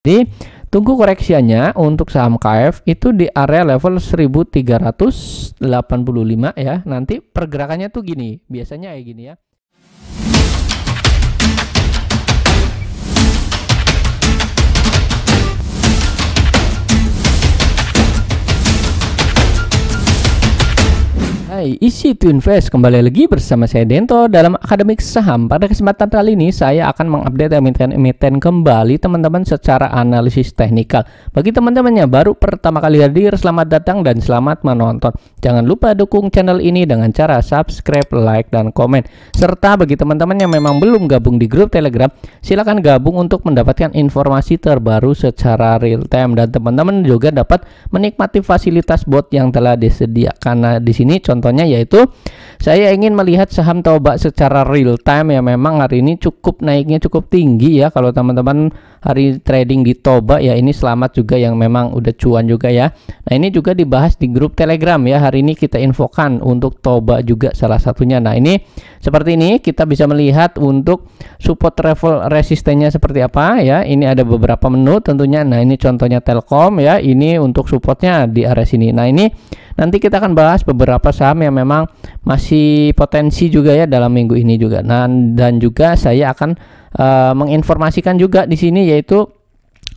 Jadi tunggu koreksiannya untuk saham KF itu di area level 1385 ya. Nanti pergerakannya tuh gini, biasanya kayak gini ya. Hai, Easy to Invest kembali lagi bersama saya Dento dalam Akademik Saham. Pada kesempatan kali ini saya akan mengupdate emiten-emiten kembali teman-teman secara analisis teknikal. Bagi teman-teman yang baru pertama kali hadir, selamat datang dan selamat menonton. Jangan lupa dukung channel ini dengan cara subscribe, like, dan komen. Serta bagi teman-teman yang memang belum gabung di grup Telegram, silakan gabung untuk mendapatkan informasi terbaru secara real time, dan teman-teman juga dapat menikmati fasilitas bot yang telah disediakan. Nah, di sini contohnya yaitu saya ingin melihat saham Toba secara real time ya. Memang hari ini cukup naiknya cukup tinggi ya. Kalau teman-teman hari trading di Toba ya, ini selamat juga yang memang udah cuan juga ya. Nah, ini juga dibahas di grup Telegram ya. Hari ini kita infokan untuk Toba juga salah satunya. Nah, ini seperti ini kita bisa melihat untuk support level resistennya seperti apa ya. Ini ada beberapa menu tentunya. Nah, ini contohnya Telkom ya. Ini untuk supportnya di area sini. Nah, ini nanti kita akan bahas beberapa saham yang memang masih potensi juga ya dalam minggu ini juga. Nah, dan juga saya akan menginformasikan juga di sini yaitu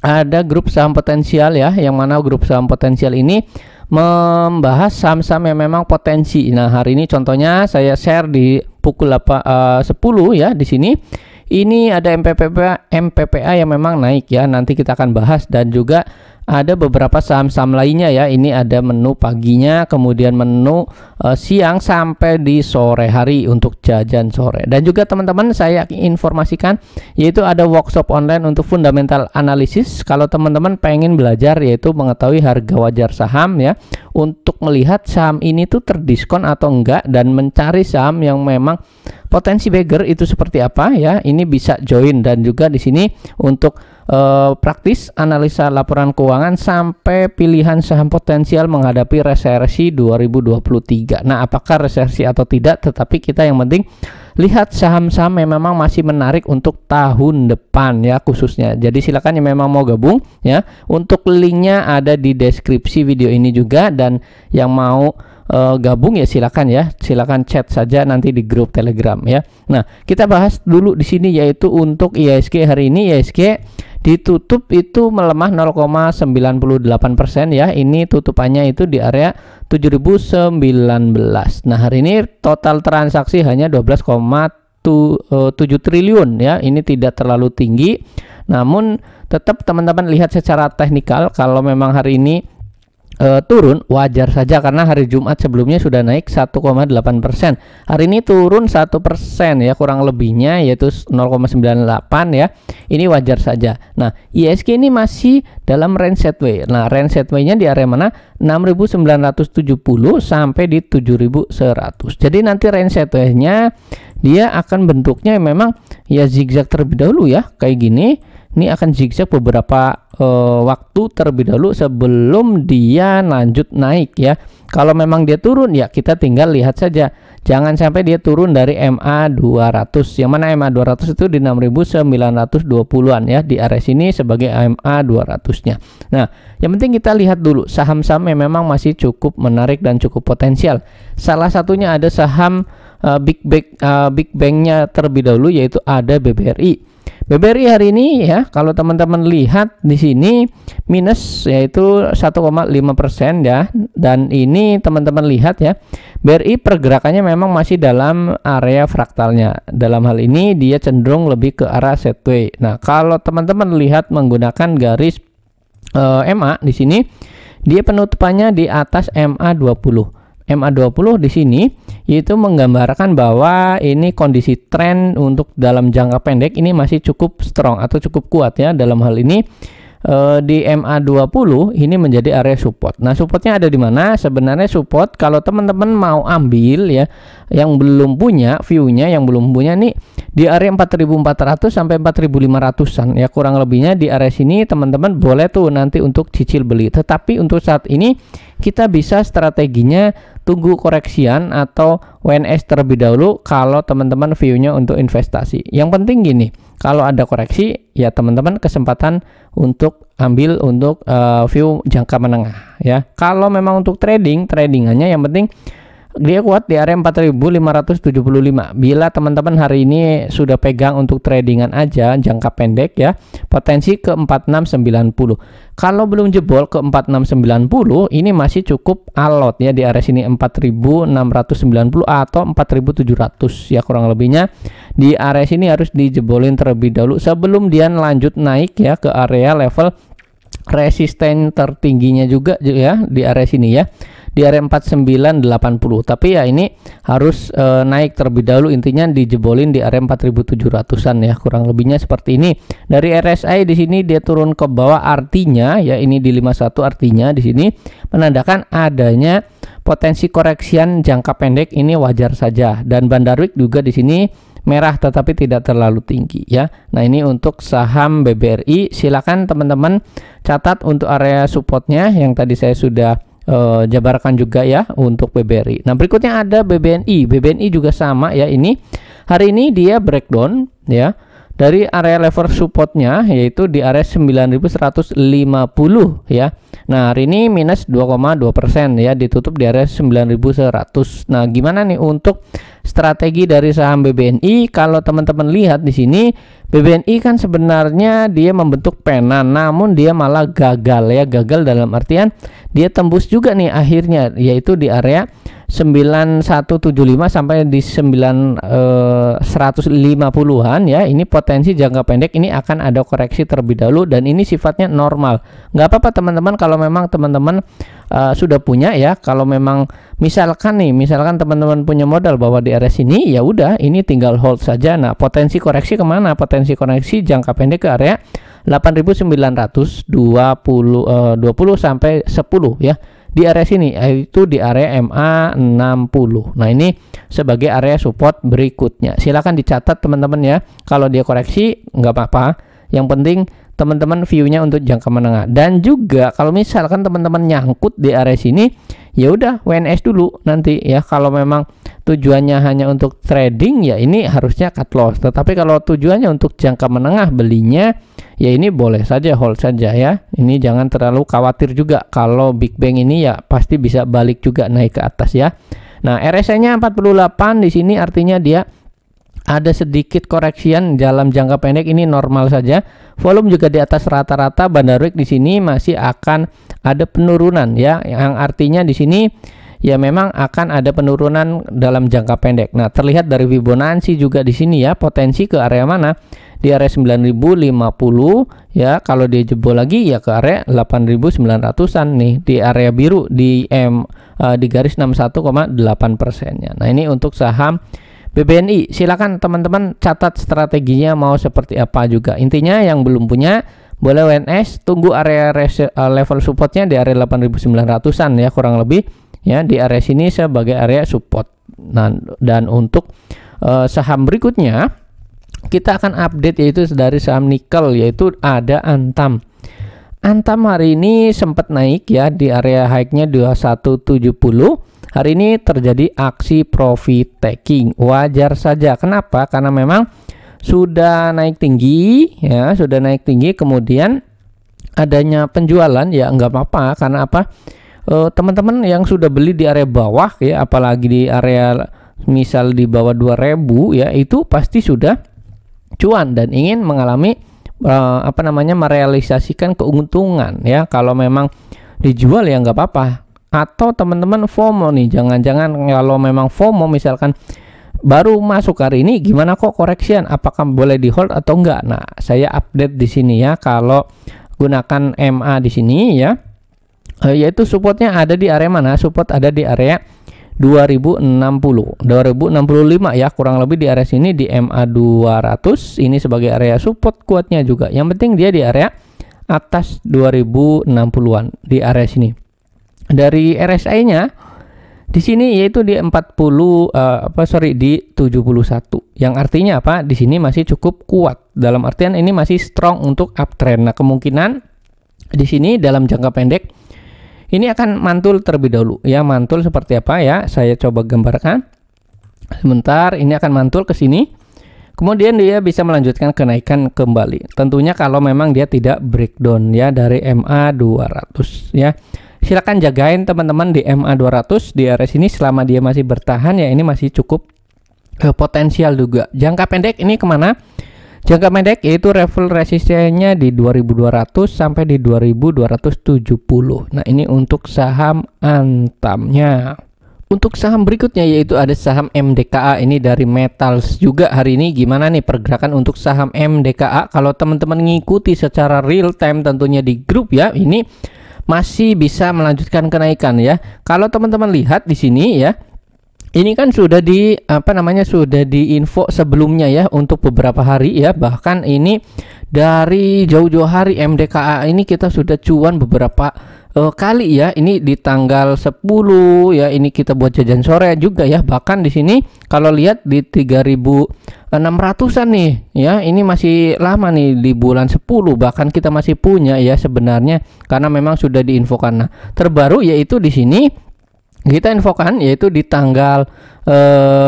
ada grup saham potensial ya, yang mana grup saham potensial ini membahas saham-saham yang memang potensi. Nah, hari ini contohnya saya share di pukul 10 ya di sini. Ini ada MPPA yang memang naik ya, nanti kita akan bahas, dan juga ada beberapa saham-saham lainnya ya. Ini ada menu paginya, kemudian menu siang sampai di sore hari untuk jajan sore. Dan juga teman-teman saya informasikan yaitu ada workshop online untuk fundamental analysis. Kalau teman-teman pengen belajar yaitu mengetahui harga wajar saham ya, untuk melihat saham ini tuh terdiskon atau enggak, dan mencari saham yang memang potensi bagger itu seperti apa ya, ini bisa join. Dan juga di sini untuk praktis analisa laporan keuangan sampai pilihan saham potensial menghadapi resesi 2023. Nah, apakah resesi atau tidak, tetapi kita yang penting lihat saham-saham yang memang masih menarik untuk tahun depan ya khususnya. Jadi silakan yang memang mau gabung ya, untuk linknya ada di deskripsi video ini juga, dan yang mau gabung ya silakan chat saja nanti di grup Telegram ya. Nah, kita bahas dulu di sini yaitu untuk IHSG. Hari ini IHSG ditutup itu melemah 0,98% ya. Ini tutupannya itu di area 7019. Nah, hari ini total transaksi hanya 12,7 triliun ya. Ini tidak terlalu tinggi. Namun tetap teman-teman lihat secara teknikal, kalau memang hari ini turun wajar saja, karena hari Jumat sebelumnya sudah naik 1,8%. Hari ini turun 1% ya kurang lebihnya, yaitu 0,98 ya. Ini wajar saja. Nah, IHSG ini masih dalam range sideways. Nah, range sideways-nya di area mana? 6.970 sampai di 7.100. Jadi nanti range sideways-nya dia akan bentuknya memang ya zigzag terlebih dahulu ya, kayak gini. Ini akan zigzag beberapa waktu terlebih dahulu sebelum dia lanjut naik ya. Kalau memang dia turun ya kita tinggal lihat saja. Jangan sampai dia turun dari MA200. Yang mana MA200 itu di 6.920-an ya, di area sini sebagai MA200-nya. Nah, yang penting kita lihat dulu saham-saham yang memang masih cukup menarik dan cukup potensial. Salah satunya ada saham Big Bank-nya terlebih dahulu, yaitu ada BBRI. BBRI hari ini ya, kalau teman-teman lihat di sini minus yaitu 1,5% ya. Dan ini teman-teman lihat ya, BRI pergerakannya memang masih dalam area fraktalnya. Dalam hal ini dia cenderung lebih ke arah sideways. Nah, kalau teman-teman lihat menggunakan garis MA di sini, dia penutupannya di atas MA20. MA20 di sini yaitu menggambarkan bahwa ini kondisi tren untuk dalam jangka pendek ini masih cukup strong atau cukup kuat ya. Dalam hal ini di MA20 ini menjadi area support. Nah, supportnya ada di mana? Sebenarnya support kalau teman-teman mau ambil ya, yang belum punya view-nya, yang belum punya nih di area 4.400 sampai 4.500-an ya, kurang lebihnya di area sini teman-teman boleh tuh nanti untuk cicil beli. Tetapi untuk saat ini kita bisa strateginya tunggu koreksian atau WNS terlebih dahulu kalau teman-teman view-nya untuk investasi. Yang penting gini, kalau ada koreksi ya teman-teman kesempatan untuk ambil untuk view jangka menengah ya. Kalau memang untuk tradingannya yang penting dia kuat di area 4575. Bila teman-teman hari ini sudah pegang untuk tradingan aja jangka pendek ya, potensi ke 4690. Kalau belum jebol ke 4690, ini masih cukup alot ya di area sini 4690 atau 4700 ya kurang lebihnya. Di area sini harus dijebolin terlebih dahulu sebelum dia lanjut naik ya ke area level resisten tertingginya juga ya di area sini ya, di area 4980. Tapi ya ini harus naik terlebih dahulu, intinya dijebolin di area 4700-an ya kurang lebihnya seperti ini. Dari RSI di sini dia turun ke bawah, artinya ya ini di 51, artinya di sini menandakan adanya potensi koreksian jangka pendek, ini wajar saja. Dan Bandarwik juga di sini merah tetapi tidak terlalu tinggi ya. Nah, ini untuk saham BBRI, silakan teman-teman catat untuk area supportnya yang tadi saya sudah jabarkan juga ya untuk BBRI. Nah, berikutnya ada BBNI. BBNI juga sama ya, ini hari ini dia breakdown ya dari area level supportnya yaitu di area 9150 ya. Nah, hari ini minus 2,2% ya, ditutup di area 9100. Nah, gimana nih untuk strategi dari saham BBNI? Kalau teman-teman lihat di sini, BBNI kan sebenarnya dia membentuk pena, namun dia malah gagal ya. Gagal dalam artian dia tembus juga nih akhirnya, yaitu di area 9175 sampai di 150-an ya. Ini potensi jangka pendek, ini akan ada koreksi terlebih dahulu dan ini sifatnya normal. Nggak apa-apa teman-teman kalau memang teman-teman sudah punya ya. Kalau memang misalkan teman-teman punya modal bahwa di area sini, ya udah ini tinggal hold saja. Nah, potensi koreksi kemana? Potensi koreksi jangka pendek ke area 8.920 sampai 10 ya. Di area sini yaitu di area MA60. Nah, ini sebagai area support berikutnya. Silakan dicatat teman-teman ya. Kalau dia koreksi nggak apa-apa. Yang penting teman-teman view-nya untuk jangka menengah. Dan juga kalau misalkan teman-teman nyangkut di area sini, ya udah WNS dulu nanti ya. Kalau memang tujuannya hanya untuk trading ya ini harusnya cut loss. Tetapi kalau tujuannya untuk jangka menengah belinya, ya ini boleh saja hold saja ya. Ini jangan terlalu khawatir juga, kalau Big Bang ini ya pasti bisa balik juga naik ke atas ya. Nah, RSI-nya 48 di sini, artinya dia ada sedikit koreksian dalam jangka pendek, ini normal saja. Volume juga di atas rata-rata. Bandarwik di sini masih akan ada penurunan ya, yang artinya di sini ya memang akan ada penurunan dalam jangka pendek. Nah, terlihat dari Fibonacci juga di sini ya, potensi ke area mana? Di area 9050 ya. Kalau dia jebol lagi ya ke area 8900-an nih, di area biru di garis 61,8%-nya. Nah, ini untuk saham BBNI. Silakan teman-teman catat strateginya mau seperti apa juga. Intinya yang belum punya boleh WNS, tunggu area level supportnya di area 8900-an ya kurang lebih ya, di area sini sebagai area support. Nah, dan untuk saham berikutnya kita akan update yaitu dari saham nikel, yaitu ada Antam. Antam hari ini sempat naik ya di area high-nya 2170. Hari ini terjadi aksi profit taking, wajar saja. Kenapa? Karena memang sudah naik tinggi ya, sudah naik tinggi, kemudian adanya penjualan ya nggak apa-apa. Karena apa? Teman-teman yang sudah beli di area bawah ya, apalagi di area misal di bawah 2000 ya, itu pasti sudah cuan dan ingin mengalami merealisasikan keuntungan ya. Kalau memang dijual ya nggak apa-apa. Atau teman-teman FOMO nih, jangan-jangan kalau memang FOMO misalkan baru masuk hari ini, gimana kok koreksian, apakah boleh di hold atau enggak? Nah, saya update di sini ya. Kalau gunakan MA di sini ya, yaitu supportnya ada di area mana? Support ada di area 2065 ya, kurang lebih di area sini di MA 200. Ini sebagai area support kuatnya juga. Yang penting dia di area atas 2060-an di area sini. Dari RSI-nya di sini yaitu di 71. Yang artinya apa? Di sini masih cukup kuat. Dalam artian ini masih strong untuk uptrend. Nah, kemungkinan di sini dalam jangka pendek ini akan mantul terlebih dahulu ya. Mantul seperti apa ya, saya coba gambarkan sebentar. Ini akan mantul ke sini, kemudian dia bisa melanjutkan kenaikan kembali, tentunya kalau memang dia tidak breakdown ya dari MA 200 ya. Silakan jagain teman-teman di MA 200 di area sini selama dia masih bertahan ya. Ini masih cukup potensial juga. Jangka pendek ini kemana? Jangka pendek yaitu level resistennya di 2200 sampai di 2270. Nah, ini untuk saham Antamnya. Untuk saham berikutnya yaitu ada saham MDKA, ini dari Metals juga hari ini. Gimana nih pergerakan untuk saham MDKA? Kalau teman-teman ngikuti secara real time tentunya di grup ya, ini masih bisa melanjutkan kenaikan ya. Kalau teman-teman lihat di sini ya, ini kan sudah di sudah diinfo sebelumnya ya untuk beberapa hari ya. Bahkan ini dari jauh-jauh hari MDKA ini kita sudah cuan beberapa kali ya. Ini di tanggal 10 ya, ini kita buat jajan sore juga ya. Bahkan di sini kalau lihat di 3.600-an nih ya, ini masih lama nih di bulan 10, bahkan kita masih punya ya sebenarnya karena memang sudah diinfokan. Nah, terbaru yaitu di sini kita infokan yaitu di tanggal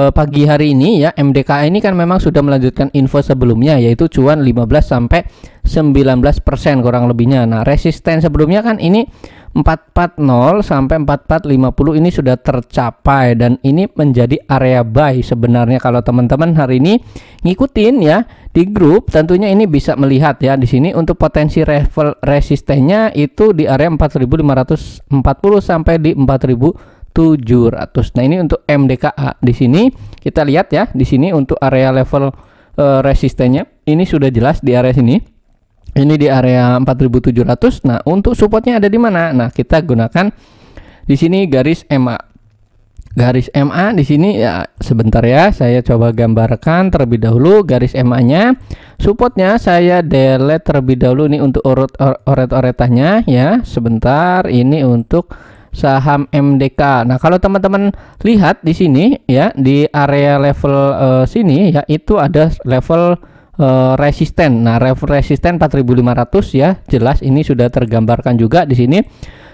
pagi hari ini ya. MDKA ini kan memang sudah melanjutkan info sebelumnya yaitu cuan 15 sampai 19% kurang lebihnya. Nah, resisten sebelumnya kan ini 440 sampai 4450 ini sudah tercapai dan ini menjadi area buy sebenarnya. Kalau teman-teman hari ini ngikutin ya di grup, tentunya ini bisa melihat ya di sini untuk potensi level resistennya itu di area 4540 sampai di 4700. Nah, ini untuk MDKA. Di sini kita lihat ya, di sini untuk area level resistennya ini sudah jelas di area sini. Ini di area 4700. Nah, untuk supportnya ada di mana? Nah, kita gunakan di sini garis MA. Garis MA di sini ya, sebentar ya, saya coba gambarkan terlebih dahulu garis MA-nya. Supportnya saya delete terlebih dahulu nih untuk oret-oretannya ya. Sebentar, ini untuk saham MDK. Nah, kalau teman-teman lihat di sini ya, di area level sini ya, itu ada level resisten. Nah, level resisten 4500 ya, jelas ini sudah tergambarkan juga di sini.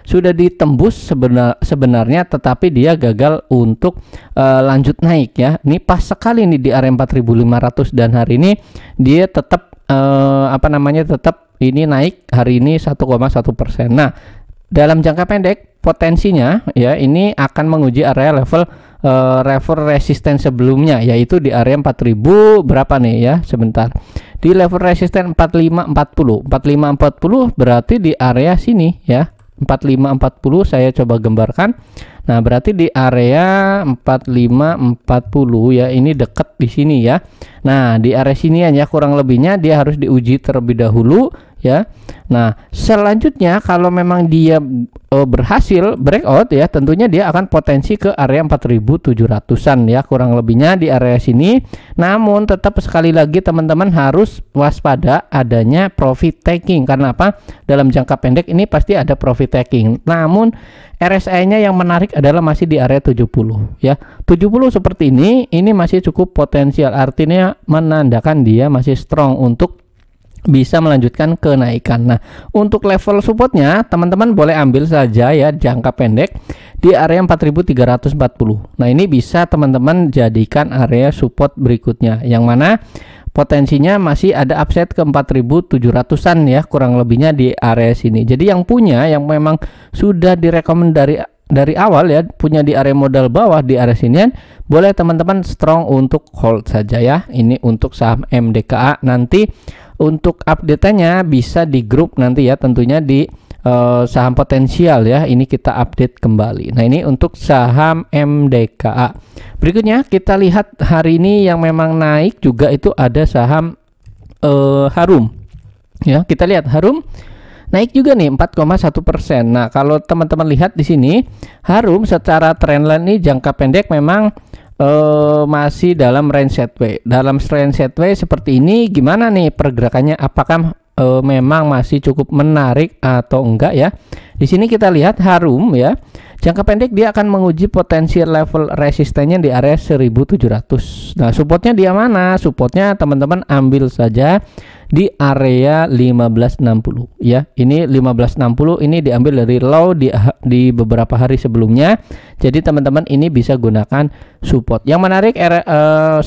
Sudah ditembus sebenarnya, tetapi dia gagal untuk lanjut naik ya. Ini pas sekali nih di area 4500 dan hari ini dia tetap tetap ini naik hari ini 1,1%. Nah, dalam jangka pendek potensinya ya ini akan menguji area level resisten sebelumnya yaitu di area 4000 berapa nih ya, sebentar. Di level resisten 4540 berarti di area sini ya, 4540 saya coba gambarkan. Nah, berarti di area 4540 ya, ini dekat di sini ya. Nah, di area sini ya kurang lebihnya dia harus diuji terlebih dahulu ya. Nah, selanjutnya kalau memang dia berhasil breakout ya, tentunya dia akan potensi ke area 4700-an ya, kurang lebihnya di area sini. Namun tetap sekali lagi teman-teman harus waspada adanya profit taking. Karena apa? Dalam jangka pendek ini pasti ada profit taking. Namun RSI-nya yang menarik adalah masih di area 70 ya. 70 seperti ini masih cukup potensial, artinya menandakan dia masih strong untuk bisa melanjutkan kenaikan. Nah, untuk level supportnya teman-teman boleh ambil saja ya jangka pendek di area 4340. Nah, ini bisa teman-teman jadikan area support berikutnya, yang mana potensinya masih ada upside ke 4700-an ya, kurang lebihnya di area sini. Jadi yang punya, yang memang sudah direkomend dari awal ya, punya di area modal bawah di area sini, boleh teman-teman strong untuk hold saja ya. Ini untuk saham MDKA. Nanti untuk update-nya bisa di grup nanti ya, tentunya di saham potensial ya, ini kita update kembali. Nah, ini untuk saham MDKA. Berikutnya kita lihat hari ini yang memang naik juga itu ada saham Harum ya. Kita lihat Harum naik juga nih 4,1%. Nah, kalau teman-teman lihat di sini Harum secara trendline ini jangka pendek memang masih dalam range sideways. Dalam range sideways seperti ini gimana nih pergerakannya? Apakah memang masih cukup menarik atau enggak ya? Di sini kita lihat Harum ya, jangka pendek dia akan menguji potensi level resistennya di area 1700. Nah, supportnya dia mana? Supportnya teman-teman ambil saja di area 1560 ya. Ini 1560 ini diambil dari low di beberapa hari sebelumnya. Jadi teman-teman ini bisa gunakan support. Yang menarik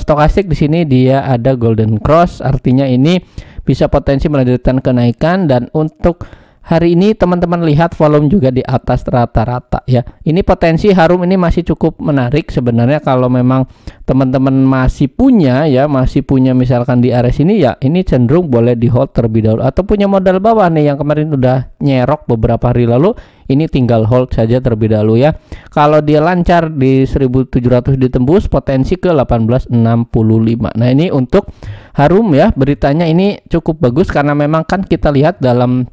stokastik di sini dia ada golden cross, artinya ini bisa potensi melanjutkan kenaikan. Dan untuk hari ini teman-teman lihat volume juga di atas rata-rata ya. Ini potensi harum ini masih cukup menarik sebenarnya kalau memang teman-teman masih punya misalkan di area sini ya, ini cenderung boleh di hold terlebih dahulu, atau punya modal bawah nih yang kemarin udah nyerok beberapa hari lalu, ini tinggal hold saja terlebih dahulu ya. Kalau dia lancar di 1700 ditembus, potensi ke 1865. Nah, ini untuk harum ya, beritanya ini cukup bagus karena memang kan kita lihat dalam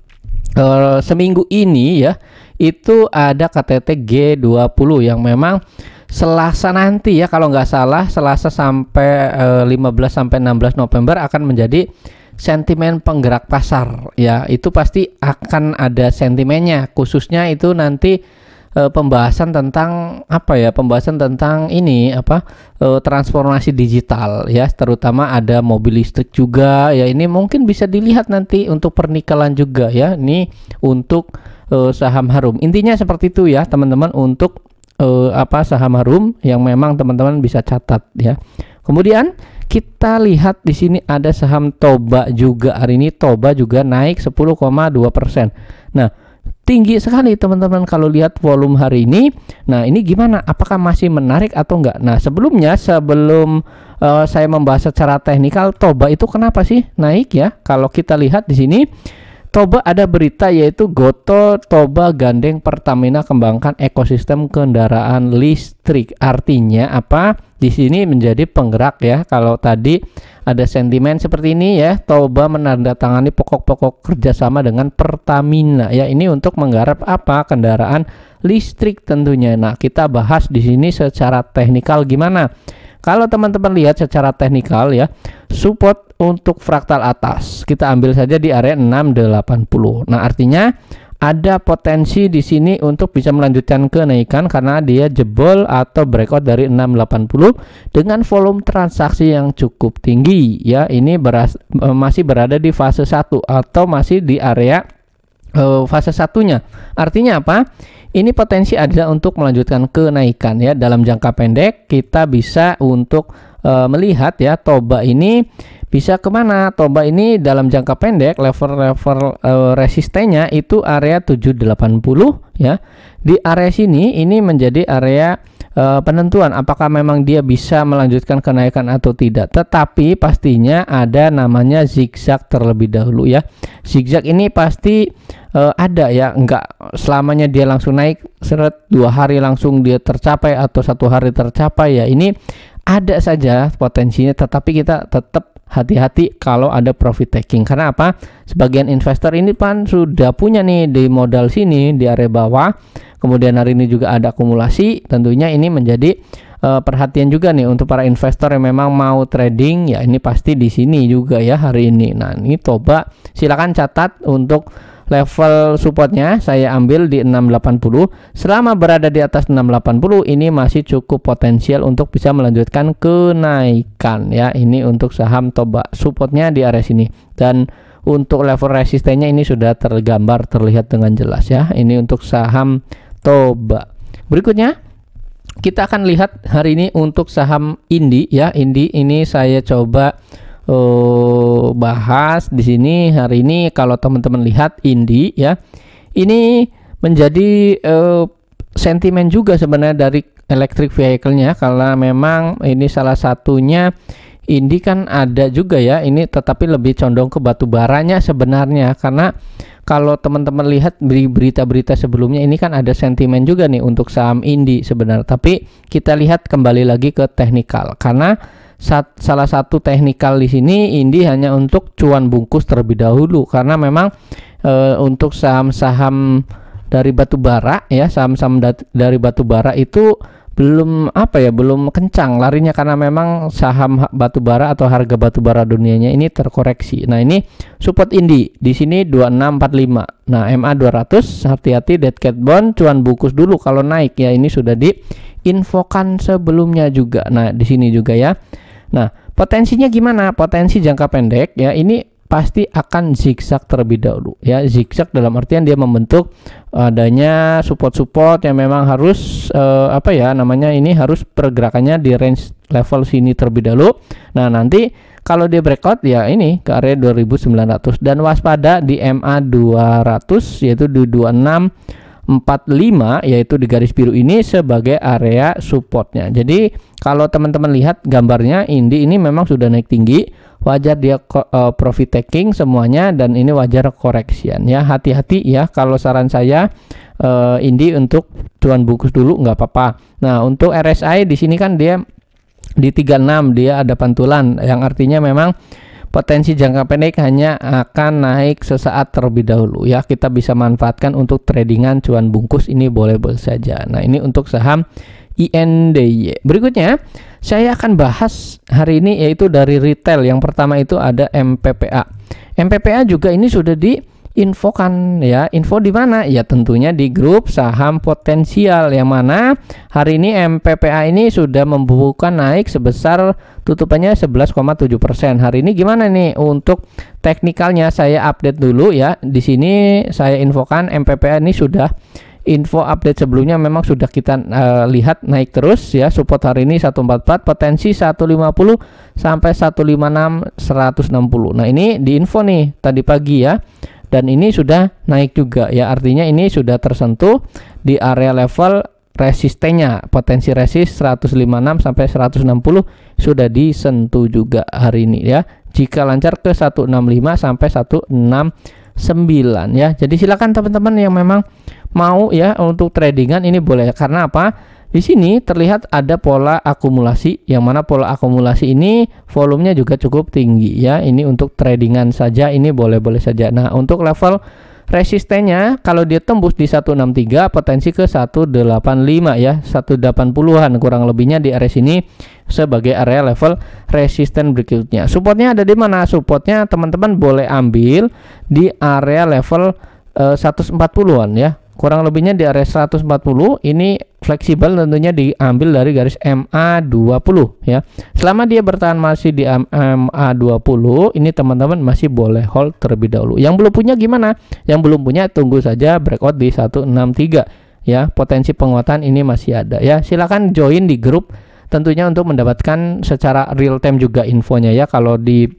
seminggu ini ya, itu ada KTT G20 yang memang Selasa nanti ya, kalau nggak salah Selasa sampai 15 sampai 16 November akan menjadi sentimen penggerak pasar ya. Itu pasti akan ada sentimennya, khususnya itu nanti pembahasan tentang pembahasan tentang ini transformasi digital ya, terutama ada mobil listrik juga ya. Ini mungkin bisa dilihat nanti untuk pernikalan juga ya, ini untuk saham harum. Intinya seperti itu ya teman-teman, untuk saham harum yang memang teman-teman bisa catat ya. Kemudian kita lihat di sini ada saham Toba juga. Hari ini Toba juga naik 10,2%. Nah, tinggi sekali teman-teman kalau lihat volume hari ini. Nah, ini gimana? Apakah masih menarik atau enggak? Nah, sebelum saya membahas secara teknikal Toba itu kenapa sih naik ya? Kalau kita lihat di sini Toba ada berita yaitu Gotoh Toba gandeng Pertamina kembangkan ekosistem kendaraan listrik. Artinya apa? Di sini menjadi penggerak ya. Kalau tadi ada sentimen seperti ini ya, Toba menandatangani pokok-pokok kerjasama dengan Pertamina ya. Ini untuk menggarap kendaraan listrik tentunya. Nah, kita bahas di sini secara teknikal gimana. Kalau teman-teman lihat secara teknikal ya, support untuk fraktal atas kita ambil saja di area 680. Nah, artinya ada potensi di sini untuk bisa melanjutkan kenaikan karena dia jebol atau breakout dari 680 dengan volume transaksi yang cukup tinggi ya. Ini masih berada di fase 1 atau masih di area fase satunya. Artinya apa? Ini potensi ada untuk melanjutkan kenaikan ya. Dalam jangka pendek kita bisa untuk melihat ya, Toba ini bisa kemana. Toba ini dalam jangka pendek level resistennya itu area 780 ya. Di area sini ini menjadi area penentuan apakah memang dia bisa melanjutkan kenaikan atau tidak. Tetapi pastinya ada namanya zigzag terlebih dahulu ya. Zigzag ini pasti ada ya, enggak selamanya dia langsung naik seret 2 hari langsung dia tercapai atau 1 hari tercapai ya. Ini ada saja potensinya, tetapi kita tetap hati-hati kalau ada profit taking. Karena apa? Sebagian investor ini kan sudah punya nih di modal sini di area bawah. Kemudian hari ini juga ada akumulasi. Tentunya ini menjadi perhatian juga nih untuk para investor yang memang mau trading ya. Ini pasti di sini juga ya hari ini. Nah, ini coba silakan catat untuk level supportnya saya ambil di 680. Selama berada di atas 680 ini masih cukup potensial untuk bisa melanjutkan kenaikan ya. Ini untuk saham Toba, supportnya di area sini, dan untuk level resistennya ini sudah tergambar terlihat dengan jelas ya. Ini untuk saham Toba. Berikutnya kita akan lihat hari ini untuk saham Indi ya. Indi ini saya coba bahas di sini hari ini. Kalau teman-teman lihat Indi ya, ini menjadi sentimen juga sebenarnya dari electric vehicle-nya, karena memang ini salah satunya. Indi kan ada juga ya ini, tetapi lebih condong ke batu baranya sebenarnya, karena kalau teman-teman lihat berita-berita sebelumnya ini kan ada sentimen juga nih untuk saham Indi sebenarnya. Tapi kita lihat kembali lagi ke teknikal, karena salah satu teknikal di sini Indi hanya untuk cuan bungkus terlebih dahulu, karena memang untuk saham-saham dari batu bara ya, saham-saham dari batu bara itu belum belum kencang larinya, karena memang saham batu bara atau harga batu bara dunianya ini terkoreksi. Nah, ini support Indi di sini 2645. Nah, MA 200 hati-hati, dead cat bond cuan bungkus dulu kalau naik ya. Ini sudah diinfokan sebelumnya juga. Nah, di sini juga ya. Nah, potensinya gimana? Potensi jangka pendek ya, ini pasti akan zigzag terlebih dahulu ya. Zigzag dalam artian dia membentuk adanya support-support yang memang harus apa ya namanya, ini harus pergerakannya di range level sini terlebih dahulu. Nah, nanti kalau dia breakout ya ini ke area 2900, dan waspada di MA 200 yaitu di 2645, yaitu di garis biru ini sebagai area supportnya. Jadi kalau teman-teman lihat gambarnya, Indi ini memang sudah naik tinggi, wajar dia profit taking semuanya, dan ini wajar koreksian ya. Hati-hati ya, kalau saran saya Indi untuk cuan bungkus dulu nggak apa-apa. Nah, untuk RSI di sini kan dia di 36, dia ada pantulan yang artinya memang potensi jangka pendek hanya akan naik sesaat terlebih dahulu ya. Kita bisa manfaatkan untuk tradingan cuan bungkus, ini boleh-boleh saja. Nah, ini untuk saham INDY. Berikutnya saya akan bahas hari ini yaitu dari retail. Yang pertama itu ada MPPA. MPPA juga ini sudah diinfokan ya. Info di mana? Ya tentunya di grup saham potensial, yang mana hari ini MPPA ini sudah membuka naik sebesar tutupannya 11,7%. Hari ini gimana nih untuk teknikalnya? Saya update dulu ya. Di sini saya infokan MPPA ini sudah info update sebelumnya memang sudah kita lihat naik terus ya. Support hari ini 144, potensi 150 sampai 156 160. Nah, ini di info nih tadi pagi ya. Dan ini sudah naik juga ya. Artinya ini sudah tersentuh di area level resistennya. Potensi resist 156 sampai 160 sudah disentuh juga hari ini ya. Jika lancar ke 165 sampai 169 ya. Jadi silakan teman-teman yang memang mau ya untuk tradingan ini boleh. Karena apa? Di sini terlihat ada pola akumulasi, yang mana pola akumulasi ini volumenya juga cukup tinggi ya. Ini untuk tradingan saja, ini boleh-boleh saja. Nah, untuk level resistennya kalau dia tembus di 163, potensi ke 185 ya, 180-an kurang lebihnya di area sini sebagai area level resisten berikutnya. Supportnya ada di mana? Supportnya teman-teman boleh ambil di area level 140-an ya. Kurang lebihnya di area 140. Ini fleksibel tentunya diambil dari garis MA20 ya. Selama dia bertahan masih di MA20, ini teman-teman masih boleh hold terlebih dahulu. Yang belum punya gimana? Yang belum punya tunggu saja breakout di 163 ya. Potensi penguatan ini masih ada ya. Silakan join di grup tentunya untuk mendapatkan secara real time juga infonya ya. Kalau di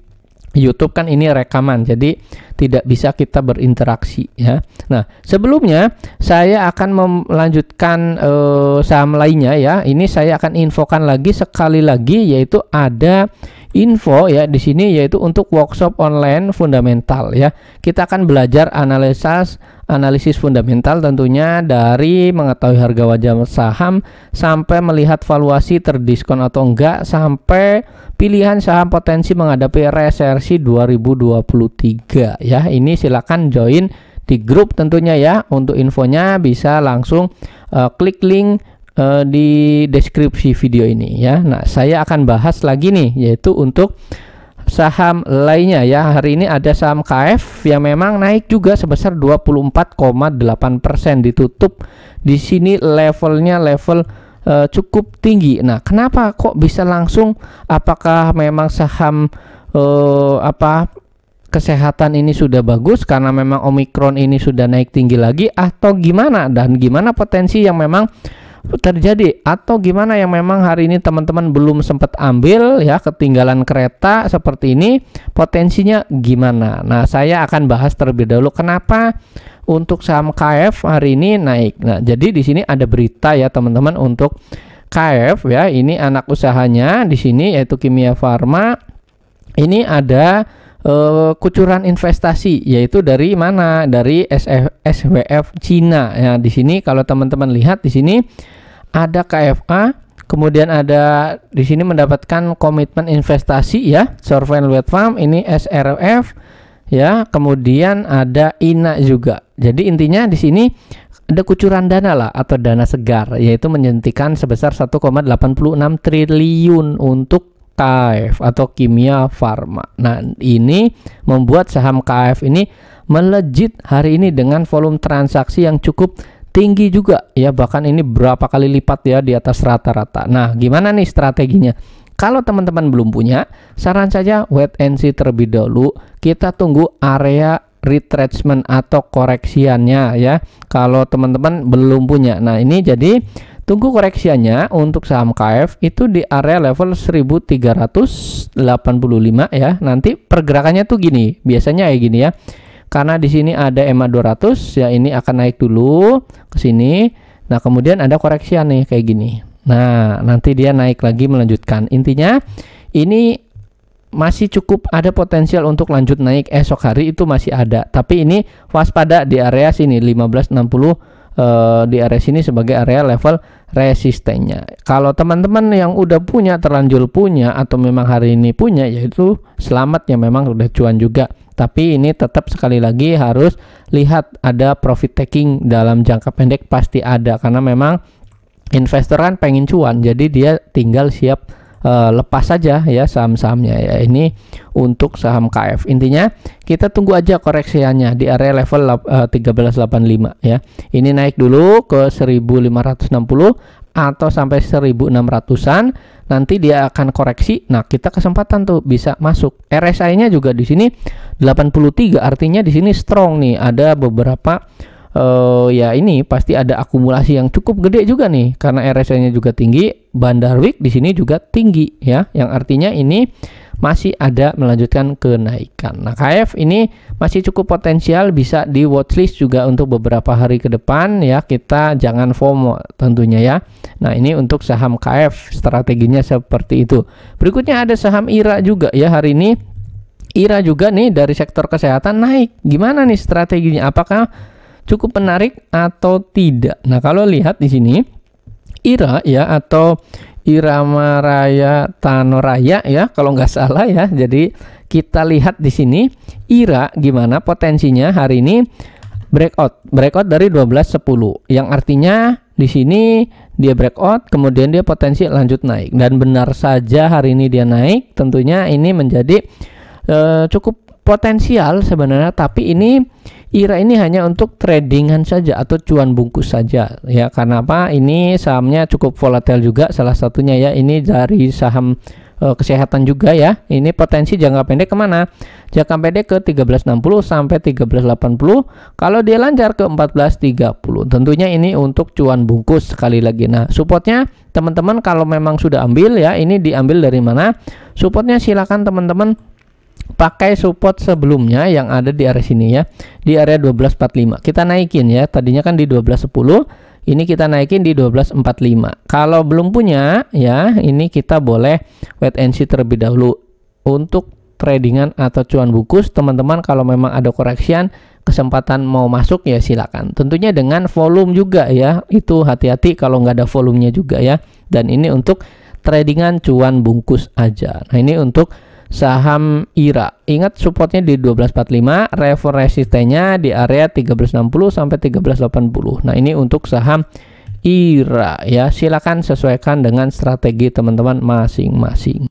YouTube kan ini rekaman, jadi tidak bisa kita berinteraksi ya. Nah, sebelumnya saya akan melanjutkan saham lainnya ya. Ini saya akan infokan lagi sekali lagi, yaitu ada info ya di sini, yaitu untuk workshop online fundamental ya. Kita akan belajar analisis fundamental tentunya, dari mengetahui harga wajah saham sampai melihat valuasi terdiskon atau enggak, sampai pilihan saham potensi menghadapi resesi 2023 ya. Ini silakan join di grup tentunya ya. Untuk infonya bisa langsung klik link di deskripsi video ini ya. Nah, saya akan bahas lagi nih, yaitu untuk saham lainnya ya. Hari ini ada saham KF yang memang naik juga sebesar 24,8%, ditutup di sini levelnya level cukup tinggi. Nah, kenapa kok bisa langsung? Apakah memang saham kesehatan ini sudah bagus karena memang Omikron ini sudah naik tinggi lagi, atau gimana? Dan gimana potensi yang memang terjadi, atau gimana yang memang hari ini teman-teman belum sempat ambil ya, ketinggalan kereta seperti ini, potensinya gimana? Nah, saya akan bahas terlebih dahulu kenapa untuk saham KF hari ini naik. Nah, jadi di sini ada berita ya teman-teman untuk KF ya. Ini anak usahanya di sini yaitu Kimia Farma. Ini ada kucuran investasi, yaitu dari mana? Dari SWF Cina. Ya, di sini kalau teman-teman lihat di sini ada KFA, kemudian ada di sini mendapatkan komitmen investasi ya, Sovereign Wealth Fund, ini SRF ya, kemudian ada INA juga. Jadi intinya di sini ada kucuran dana lah atau dana segar, yaitu menyuntikkan sebesar 1,86 triliun untuk KF atau Kimia Farma. Nah, ini membuat saham KF ini melejit hari ini dengan volume transaksi yang cukup tinggi juga ya, bahkan ini berapa kali lipat ya di atas rata-rata. Nah, gimana nih strateginya? kalau teman-teman belum punya, saran saja wait and see terlebih dahulu. Kita tunggu area retracement atau koreksiannya ya. Kalau teman-teman belum punya. Nah, ini jadi tunggu koreksiannya untuk saham KF itu di area level 1385 ya. Nanti pergerakannya tuh gini, biasanya kayak gini ya. Karena di sini ada EMA 200 ya, ini akan naik dulu ke sini. Nah, kemudian ada koreksian nih kayak gini. Nah, nanti dia naik lagi melanjutkan. Intinya ini masih cukup ada potensial untuk lanjut naik esok hari, itu masih ada. Tapi ini waspada di area sini 1560 di area sini sebagai area level resistennya. Kalau teman-teman yang udah punya, terlanjur punya atau memang hari ini punya, yaitu selamat ya, memang udah cuan juga. Tapi ini tetap sekali lagi harus lihat ada profit taking dalam jangka pendek pasti ada, karena memang investor kan pengen cuan, jadi dia tinggal siap lepas saja ya saham-sahamnya ya. Ini untuk saham KF. Intinya kita tunggu aja koreksiannya di area level 1385 ya. Ini naik dulu ke 1560 atau sampai 1600-an, nanti dia akan koreksi. Nah, kita kesempatan tuh bisa masuk. RSI-nya juga di sini 83, artinya di sini strong nih. Ada beberapa ya ini pasti ada akumulasi yang cukup gede juga nih, karena RSI-nya juga tinggi, Bandarwik di sini juga tinggi ya, yang artinya ini masih ada melanjutkan kenaikan. Nah, KF ini masih cukup potensial, bisa di watchlist juga untuk beberapa hari ke depan ya. Kita jangan FOMO tentunya ya. Nah, ini untuk saham KF strateginya seperti itu. Berikutnya ada saham IRA juga ya. Hari ini IRA juga nih dari sektor kesehatan naik. Gimana nih strateginya? Apakah cukup menarik atau tidak? Nah, kalau lihat di sini IRA ya, atau Irama Raya Tanoraya ya kalau nggak salah ya. Jadi kita lihat di sini IRA gimana potensinya hari ini, breakout dari 12.10, yang artinya di sini dia breakout, kemudian dia potensi lanjut naik, dan benar saja hari ini dia naik. Tentunya ini menjadi cukup potensial sebenarnya, tapi ini IRA ini hanya untuk tradingan saja atau cuan bungkus saja ya. Karena apa? Ini sahamnya cukup volatile juga salah satunya ya. Ini dari saham kesehatan juga ya. Ini potensi jangka pendek kemana? Jangka pendek ke 1360 sampai 1380. Kalau dia lancar ke 1430, tentunya ini untuk cuan bungkus sekali lagi. Nah, supportnya teman-teman kalau memang sudah ambil ya, ini diambil dari mana? Supportnya silakan teman-teman pakai support sebelumnya yang ada di area sini ya, di area 1245. Kita naikin ya, tadinya kan di 1210, ini kita naikin di 1245. Kalau belum punya ya, ini kita boleh wait and see terlebih dahulu untuk tradingan atau cuan bungkus. Teman-teman kalau memang ada koreksian, kesempatan mau masuk ya silakan. Tentunya dengan volume juga ya, itu hati-hati kalau nggak ada volumenya juga ya. Dan ini untuk tradingan cuan bungkus aja. Nah, ini untuk saham IRA. Ingat supportnya di 1245, level resistennya di area 1360 sampai 1380. Nah, ini untuk saham IRA ya. Silakan sesuaikan dengan strategi teman-teman masing-masing.